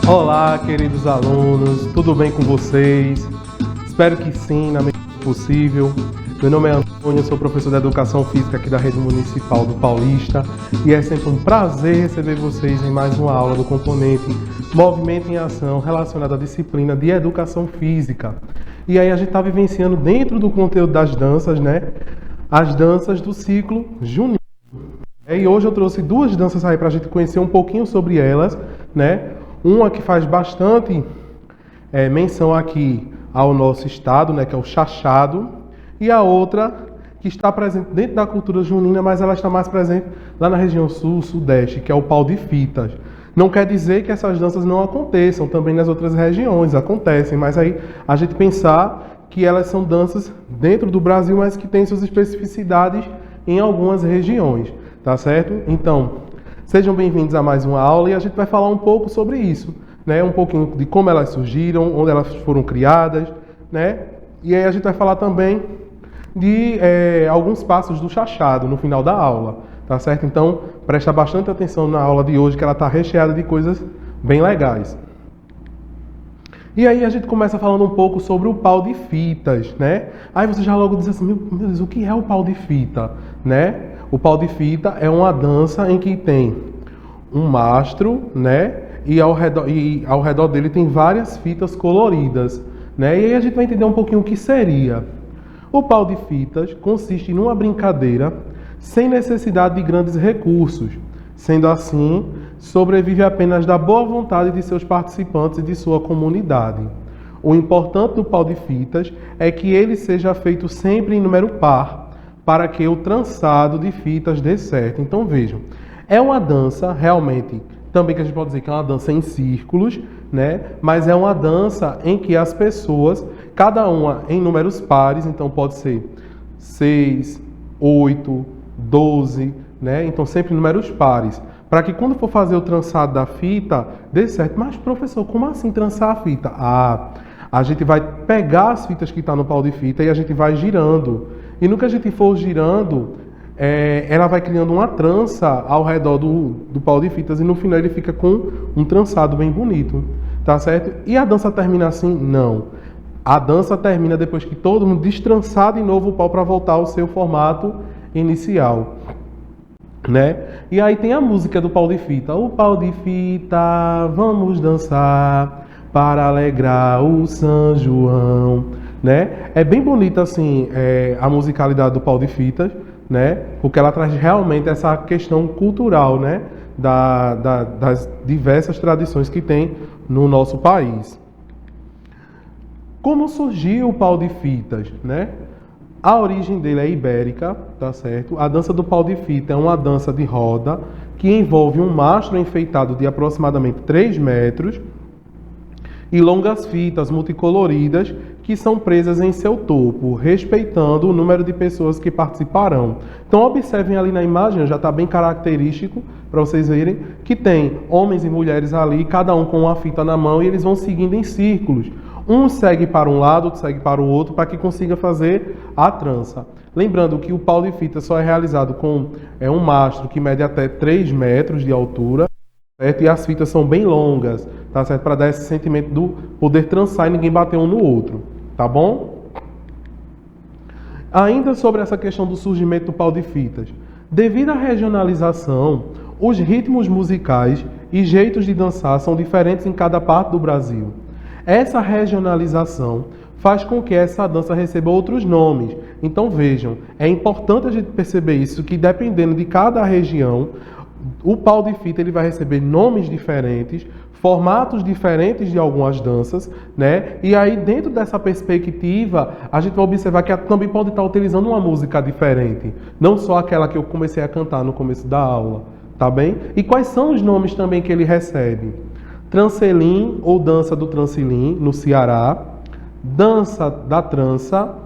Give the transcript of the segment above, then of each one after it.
Olá, queridos alunos, tudo bem com vocês? Espero que sim, na medida do possível. Meu nome é Antônio, sou professor de Educação Física aqui da Rede Municipal do Paulista e é sempre um prazer receber vocês em mais uma aula do componente Movimento em Ação relacionado à disciplina de Educação Física. E aí a gente está vivenciando dentro do conteúdo das danças, né? As danças do ciclo junino. E hoje eu trouxe duas danças aí para a gente conhecer um pouquinho sobre elas, né? Uma que faz bastante menção aqui ao nosso estado, né, que é o chachado, e a outra que está presente dentro da cultura junina, mas ela está mais presente lá na região sul, sudeste, que é o pau de fitas. Não quer dizer que essas danças não aconteçam, também nas outras regiões acontecem, mas aí a gente pensar que elas são danças dentro do Brasil, mas que têm suas especificidades em algumas regiões, tá certo? Então, sejam bem-vindos a mais uma aula e a gente vai falar um pouco sobre isso, né? Um pouquinho de como elas surgiram, onde elas foram criadas, né? E aí a gente vai falar também de alguns passos do chachado no final da aula, tá certo? Então, presta bastante atenção na aula de hoje, que ela está recheada de coisas bem legais. E aí a gente começa falando um pouco sobre o pau de fitas, né? Aí você já logo diz assim, meu Deus, o que é o pau de fita, né? O pau de fita é uma dança em que tem um mastro, né? E ao redor dele tem várias fitas coloridas, né? E aí a gente vai entender um pouquinho o que seria. O pau de fitas consiste numa brincadeira sem necessidade de grandes recursos. Sendo assim, sobrevive apenas da boa vontade de seus participantes e de sua comunidade. O importante do pau de fitas é que ele seja feito sempre em número par, para que o trançado de fitas dê certo. Então vejam, é uma dança realmente, também que a gente pode dizer que é uma dança em círculos, né? Mas é uma dança em que as pessoas, cada uma em números pares, então pode ser 6, 8, 12, né? Então sempre em números pares, para que quando for fazer o trançado da fita, dê certo. Mas professor, como assim trançar a fita? A gente vai pegar as fitas que estão no pau de fita e a gente vai girando. E no que a gente for girando, ela vai criando uma trança ao redor do pau de fitas e no final ele fica com um trançado bem bonito, tá certo? E a dança termina assim? Não. A dança termina depois que todo mundo destrançar de novo o pau para voltar ao seu formato inicial, né? E aí tem a música do pau de fita. O pau de fita, vamos dançar para alegrar o São João, né? É bem bonita assim a musicalidade do pau de fitas, né? Porque ela traz realmente essa questão cultural, né? Das diversas tradições que tem no nosso país. Como surgiu o pau de fitas, né? A origem dele é ibérica, tá certo? A dança do pau de fita é uma dança de roda que envolve um mastro enfeitado de aproximadamente 3 metros e longas fitas multicoloridas que são presas em seu topo, respeitando o número de pessoas que participarão. Então observem ali na imagem, já está bem característico para vocês verem que tem homens e mulheres ali, cada um com uma fita na mão e eles vão seguindo em círculos. Um segue para um lado, outro segue para o outro, para que consiga fazer a trança. Lembrando que o pau de fita só é realizado com um mastro que mede até 3 metros de altura, certo? E as fitas são bem longas, tá certo? Para dar esse sentimento do poder trançar e ninguém bater um no outro, tá bom? Ainda sobre essa questão do surgimento do pau de fitas. Devido à regionalização, os ritmos musicais e jeitos de dançar são diferentes em cada parte do Brasil. Essa regionalização faz com que essa dança receba outros nomes. Então vejam, é importante a gente perceber isso, que dependendo de cada região, o pau de fita ele vai receber nomes diferentes, formatos diferentes de algumas danças, né? E aí dentro dessa perspectiva, a gente vai observar que também pode estar utilizando uma música diferente, não só aquela que eu comecei a cantar no começo da aula, tá bem? E quais são os nomes também que ele recebe? Trancelim ou dança do trancelim, no Ceará, dança da trança,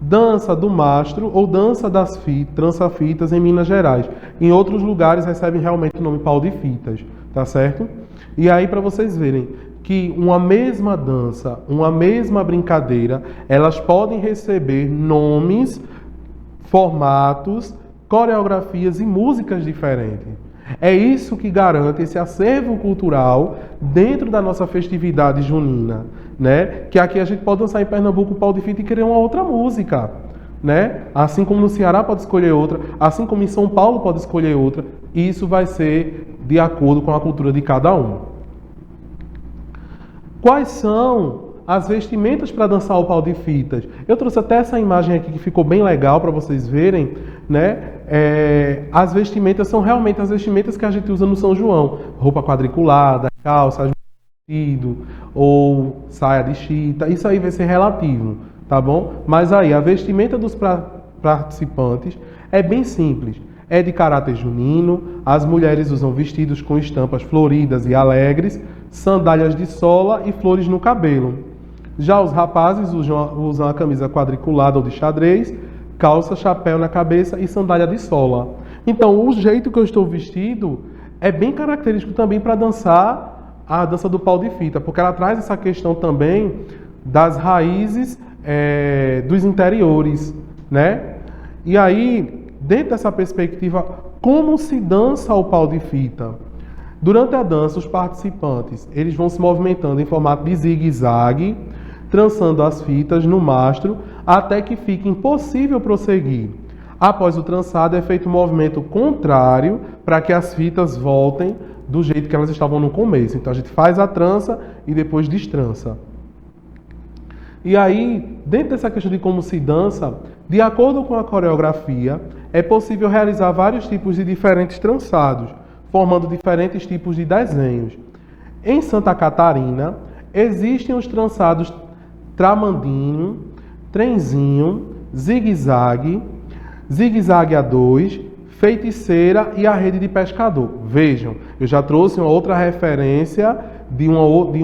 dança do mastro ou dança das trança-fitas em Minas Gerais. Em outros lugares recebem realmente o nome pau de fitas, tá certo? E aí para vocês verem que uma mesma dança, uma mesma brincadeira, elas podem receber nomes, formatos, coreografias e músicas diferentes. É isso que garante esse acervo cultural dentro da nossa festividade junina, né? Que aqui a gente pode dançar em Pernambuco o pau de fita e querer uma outra música, né? Assim como no Ceará pode escolher outra, assim como em São Paulo pode escolher outra. Isso vai ser de acordo com a cultura de cada um. Quais são as vestimentas para dançar o pau de fitas? Eu trouxe até essa imagem aqui que ficou bem legal para vocês verem, né? As vestimentas são realmente as vestimentas que a gente usa no São João. Roupa quadriculada, calça, vestido ou saia de chita. Isso aí vai ser relativo, tá bom? Mas aí, a vestimenta dos participantes é bem simples. É de caráter junino, as mulheres usam vestidos com estampas floridas e alegres, sandálias de sola e flores no cabelo. Já os rapazes usam a camisa quadriculada ou de xadrez, calça, chapéu na cabeça e sandália de sola. Então, o jeito que eu estou vestido é bem característico também para dançar a dança do pau de fita, porque ela traz essa questão também das raízes dos interiores, né? E aí, dentro dessa perspectiva, como se dança o pau de fita? Durante a dança, os participantes eles vão se movimentando em formato de zigue-zague, trançando as fitas no mastro, até que fique impossível prosseguir. Após o trançado, é feito um movimento contrário para que as fitas voltem do jeito que elas estavam no começo. Então, a gente faz a trança e depois destrança. E aí, dentro dessa questão de como se dança, de acordo com a coreografia, é possível realizar vários tipos de diferentes trançados, formando diferentes tipos de desenhos. Em Santa Catarina, existem os trançados tramandinho, trenzinho, zigue-zague, zigue-zague a dois, feiticeira e a rede de pescador. Vejam, eu já trouxe uma outra referência de um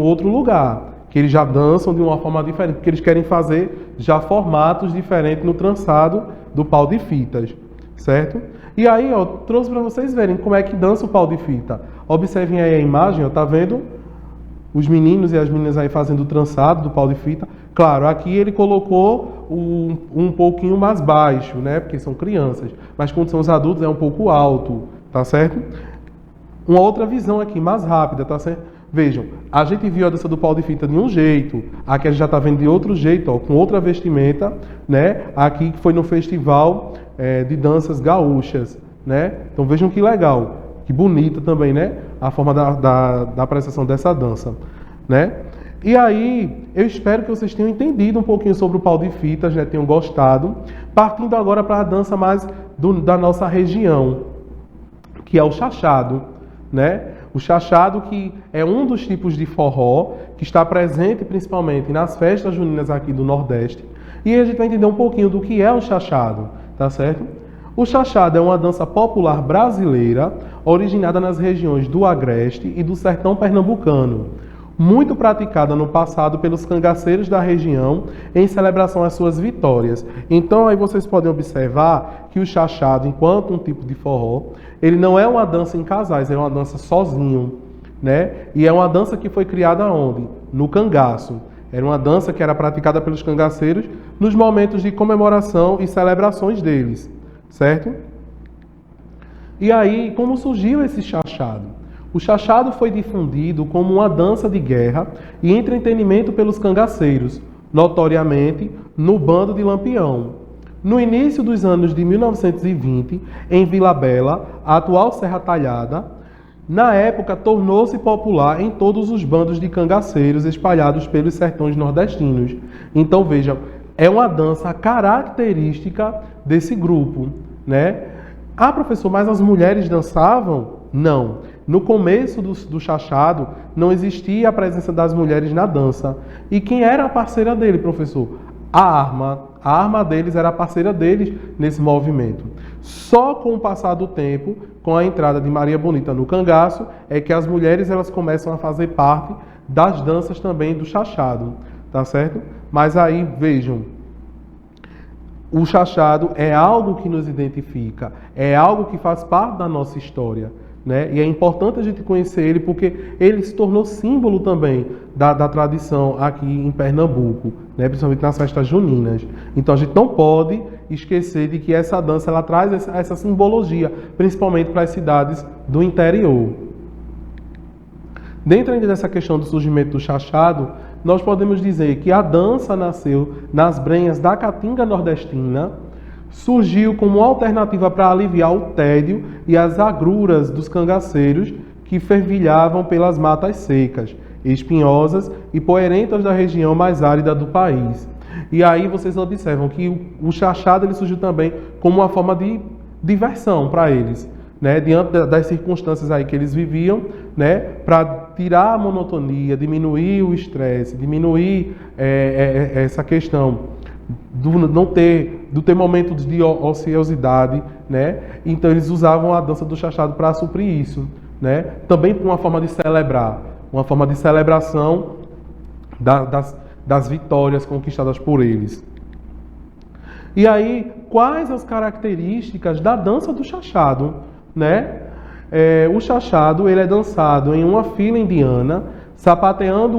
outro lugar, que eles já dançam de uma forma diferente, porque eles querem fazer já formatos diferentes no trançado do pau de fitas, certo? E aí, ó, trouxe para vocês verem como é que dança o pau de fita. Observem aí a imagem, ó, tá vendo? Os meninos e as meninas aí fazendo o trançado do pau de fita. Claro, aqui ele colocou um pouquinho mais baixo, né? Porque são crianças. Mas quando são os adultos é um pouco alto, tá certo? Uma outra visão aqui, mais rápida, tá certo? Vejam, a gente viu a dança do pau de fita de um jeito, aqui a gente já está vendo de outro jeito, ó, com outra vestimenta, né? Aqui que foi no festival de danças gaúchas, né? Então vejam que legal, que bonita também, né? A forma da apreciação dessa dança, né? E aí, eu espero que vocês tenham entendido um pouquinho sobre o pau de fitas, né? Tenham gostado. Partindo agora para a dança mais da nossa região, que é o chachado, né? O chachado, que é um dos tipos de forró que está presente principalmente nas festas juninas aqui do Nordeste. E a gente vai entender um pouquinho do que é o chachado, tá certo? O chachado é uma dança popular brasileira originada nas regiões do Agreste e do Sertão Pernambucano, muito praticada no passado pelos cangaceiros da região em celebração às suas vitórias. Então aí vocês podem observar que o chachado, enquanto um tipo de forró, ele não é uma dança em casais, é uma dança sozinho, né? E é uma dança que foi criada onde? No cangaço. Era uma dança que era praticada pelos cangaceiros nos momentos de comemoração e celebrações deles, certo? E aí, como surgiu esse chachado? O chachado foi difundido como uma dança de guerra e entretenimento pelos cangaceiros, notoriamente no bando de Lampião. No início dos anos de 1920, em Vila Bela, a atual Serra Talhada, na época tornou-se popular em todos os bandos de cangaceiros espalhados pelos sertões nordestinos. Então vejam, é uma dança característica desse grupo, né? Ah, professor, mas as mulheres dançavam? Não. No começo do chachado, não existia a presença das mulheres na dança. E quem era a parceira dele, professor? A arma. A arma deles era a parceira deles nesse movimento. Só com o passar do tempo, com a entrada de Maria Bonita no cangaço, é que as mulheres elas começam a fazer parte das danças também do chachado, tá certo? Mas aí, vejam, o chachado é algo que nos identifica, é algo que faz parte da nossa história, né? E é importante a gente conhecer ele porque ele se tornou símbolo também da tradição aqui em Pernambuco, né? Principalmente nas festas juninas. Então a gente não pode esquecer de que essa dança ela traz essa simbologia, principalmente para as cidades do interior. Dentro ainda dessa questão do surgimento do chachado, nós podemos dizer que a dança nasceu nas brenhas da caatinga nordestina, surgiu como alternativa para aliviar o tédio e as agruras dos cangaceiros que fervilhavam pelas matas secas, espinhosas e poeirentas da região mais árida do país. E aí vocês observam que o chachado ele surgiu também como uma forma de diversão para eles, né? Diante das circunstâncias aí que eles viviam, né? Para tirar a monotonia, diminuir o estresse, diminuir essa questão do ter momentos de ociosidade, né? Então eles usavam a dança do chachado para suprir isso, né? Também por uma forma de celebrar, uma forma de celebração das vitórias conquistadas por eles. E aí, quais as características da dança do chachado, né? O chachado ele é dançado em uma fila indiana, sapateando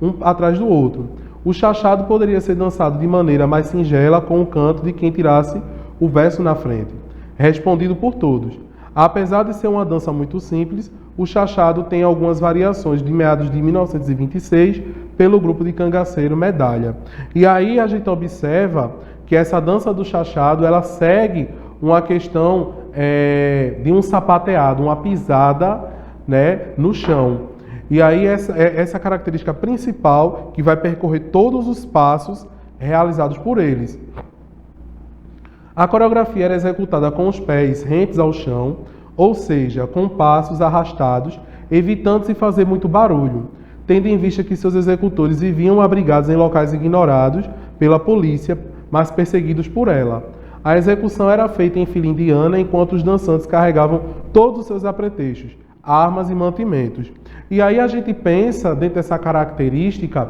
um atrás do outro. O chachado poderia ser dançado de maneira mais singela, com o canto de quem tirasse o verso na frente, respondido por todos. Apesar de ser uma dança muito simples, o chachado tem algumas variações de meados de 1926 pelo grupo de cangaceiro Medalha. E aí a gente observa que essa dança do chachado ela segue uma questão de um sapateado, uma pisada, né, no chão. E aí essa característica principal que vai percorrer todos os passos realizados por eles. A coreografia era executada com os pés rentes ao chão, ou seja, com passos arrastados, evitando-se fazer muito barulho, tendo em vista que seus executores viviam abrigados em locais ignorados pela polícia, mas perseguidos por ela. A execução era feita em fila indiana, enquanto os dançantes carregavam todos os seus apetrechos, armas e mantimentos. E aí a gente pensa, dentro dessa característica,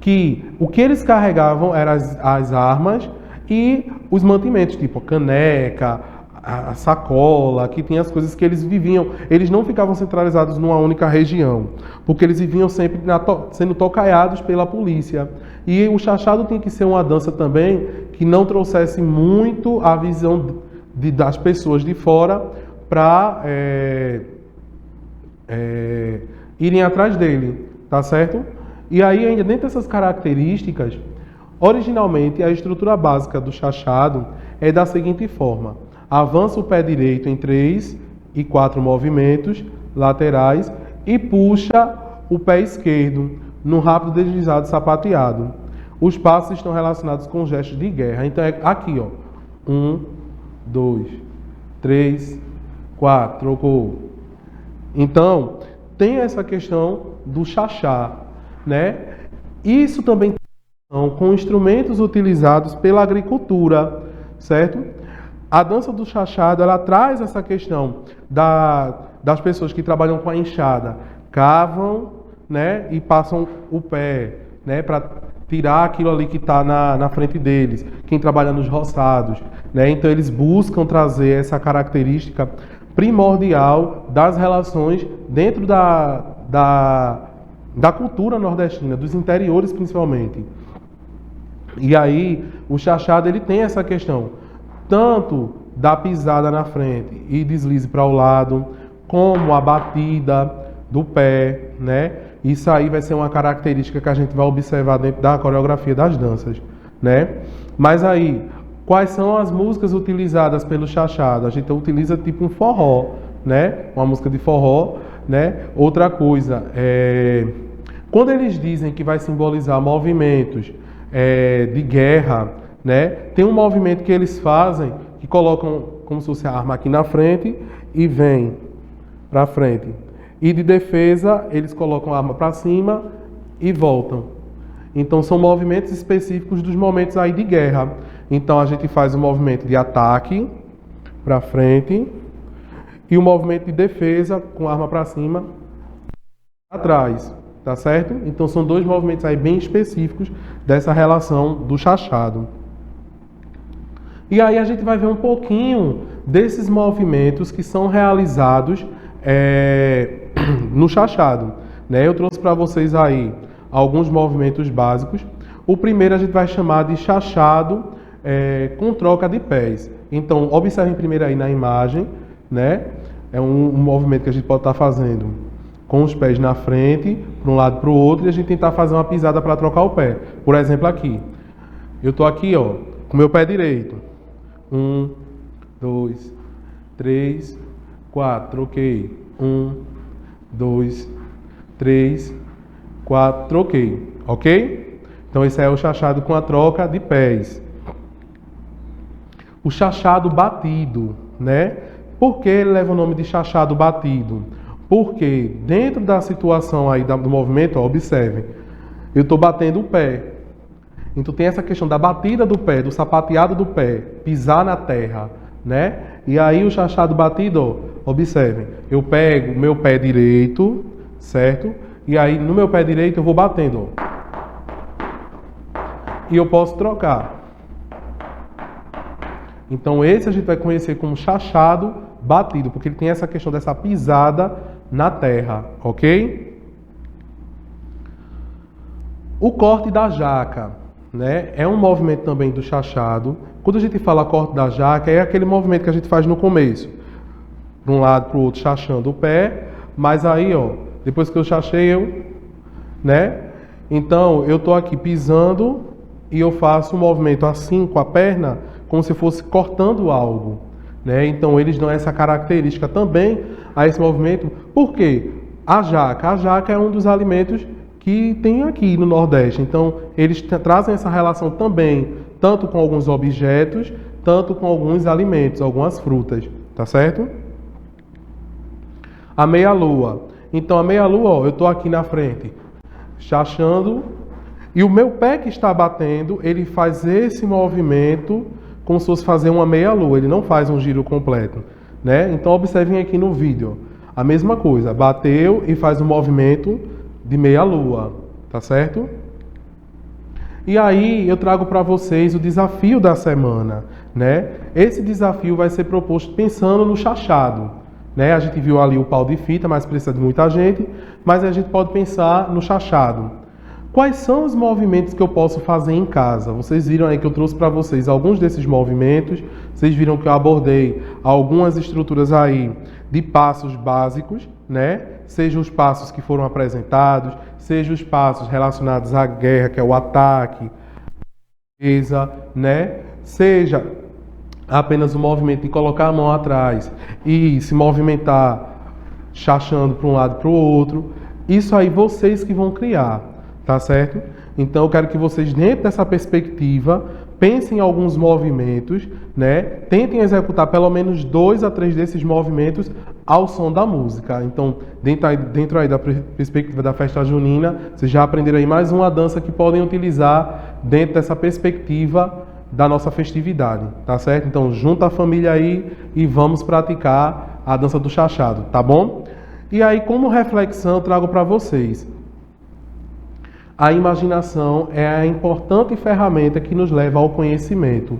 que o que eles carregavam eram as armas e os mantimentos, tipo a caneca, a sacola, que tinha as coisas que eles viviam. Eles não ficavam centralizados numa única região, porque eles viviam sempre sendo tocaiados pela polícia. E o chachado tem que ser uma dança também que não trouxesse muito a visão das pessoas de fora para irem atrás dele, tá certo? E aí, ainda dentro dessas características, originalmente a estrutura básica do chachado é da seguinte forma: avança o pé direito em 3 e 4 movimentos laterais e puxa o pé esquerdo num rápido deslizado sapateado. Os passos estão relacionados com gestos de guerra. Então é aqui, ó. 1, 2, 3, 4, trocou. Então, tem essa questão do chachá, né? Isso também tem relação com instrumentos utilizados pela agricultura, certo? A dança do chachado, ela traz essa questão das pessoas que trabalham com a enxada, cavam, né, e passam o pé, né, para tirar aquilo ali que está na frente deles. Quem trabalha nos roçados, né? Então eles buscam trazer essa característica primordial das relações dentro da cultura nordestina, dos interiores principalmente. E aí o chachado ele tem essa questão tanto da pisada na frente e deslize para o lado, como a batida do pé, né? Isso aí vai ser uma característica que a gente vai observar dentro da coreografia das danças, né? Mas aí, quais são as músicas utilizadas pelo chachado? A gente utiliza tipo um forró, né? Uma música de forró, né? Outra coisa, quando eles dizem que vai simbolizar movimentos de guerra, né? Tem um movimento que eles fazem, que colocam como se fosse a arma aqui na frente e vem para frente. E de defesa, eles colocam a arma para cima e voltam. Então, são movimentos específicos dos momentos aí de guerra. Então, a gente faz o movimento de ataque para frente e o movimento de defesa com a arma para cima atrás, tá certo? Então, são dois movimentos aí bem específicos dessa relação do chachado. E aí a gente vai ver um pouquinho desses movimentos que são realizados no chachado, né? Eu trouxe para vocês aí alguns movimentos básicos. O primeiro a gente vai chamar de chachado com troca de pés. Então, observem primeiro aí na imagem, né? É um movimento que a gente pode estar fazendo com os pés na frente, para um lado e para o outro, e a gente tentar fazer uma pisada para trocar o pé. Por exemplo, aqui. Eu estou aqui, ó, com o meu pé direito. 1, 2, 3, 4, troquei. 1, 2, 3, 4, troquei. Ok? Então, esse é o chachado com a troca de pés. O chachado batido, né? Por que ele leva o nome de chachado batido? Porque dentro da situação aí do movimento, ó, observem, eu estou batendo o pé. Então tem essa questão da batida do pé, do sapateado do pé, pisar na terra, né? E aí o chachado batido, ó, observem, eu pego o meu pé direito, certo? E aí no meu pé direito eu vou batendo, ó. E eu posso trocar. Então esse a gente vai conhecer como chachado batido, porque ele tem essa questão dessa pisada na terra, ok? O corte da jaca, né? É um movimento também do chachado. Quando a gente fala corte da jaca, é aquele movimento que a gente faz no começo. De um lado para o outro, chachando o pé. Mas aí, ó, depois que eu chachei, né? Então, eu tô aqui pisando e eu faço um movimento assim com a perna, como se fosse cortando algo, né? Então, eles dão essa característica também a esse movimento. Por quê? A jaca é um dos alimentos que tem aqui no Nordeste. Então, eles trazem essa relação também, tanto com alguns objetos, tanto com alguns alimentos, algumas frutas, tá certo? A meia-lua. Então, a meia-lua, ó, eu estou aqui na frente, chachando, e o meu pé que está batendo, ele faz esse movimento como se fosse fazer uma meia-lua, ele não faz um giro completo, né? Então, observem aqui no vídeo, a mesma coisa, bateu e faz um movimento de meia-lua, tá certo? E aí eu trago para vocês o desafio da semana, né? Esse desafio vai ser proposto pensando no chachado, né? A gente viu ali o pau de fita, mas precisa de muita gente, mas a gente pode pensar no chachado. Quais são os movimentos que eu posso fazer em casa? Vocês viram aí que eu trouxe para vocês alguns desses movimentos, vocês viram que eu abordei algumas estruturas aí de passos básicos, né? Seja os passos que foram apresentados, seja os passos relacionados à guerra, que é o ataque, a defesa, né? Seja apenas o movimento de colocar a mão atrás e se movimentar chachando para um lado e para o outro. Isso aí vocês que vão criar, tá certo? Então eu quero que vocês, dentro dessa perspectiva, pensem em alguns movimentos, né? Tentem executar pelo menos 2 a 3 desses movimentos ao som da música. Então, dentro aí da perspectiva da festa junina, vocês já aprenderam aí mais uma dança que podem utilizar dentro dessa perspectiva da nossa festividade, tá certo? Então, junta a família aí e vamos praticar a dança do chachado, tá bom? E aí, como reflexão, eu trago para vocês. A imaginação é a importante ferramenta que nos leva ao conhecimento.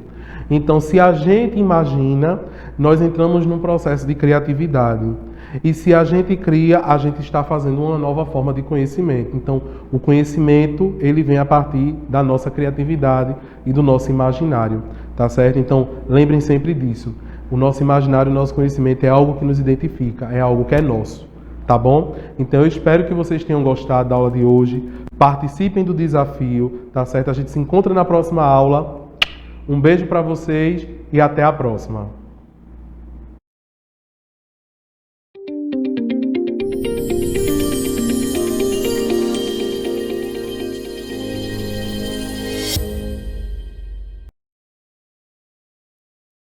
Então, se a gente imagina, nós entramos num processo de criatividade. E se a gente cria, a gente está fazendo uma nova forma de conhecimento. Então, o conhecimento, ele vem a partir da nossa criatividade e do nosso imaginário, tá certo? Então, lembrem sempre disso. O nosso imaginário, o nosso conhecimento é algo que nos identifica, é algo que é nosso, tá bom? Então, eu espero que vocês tenham gostado da aula de hoje. Participem do desafio, tá certo? A gente se encontra na próxima aula. Um beijo para vocês e até a próxima.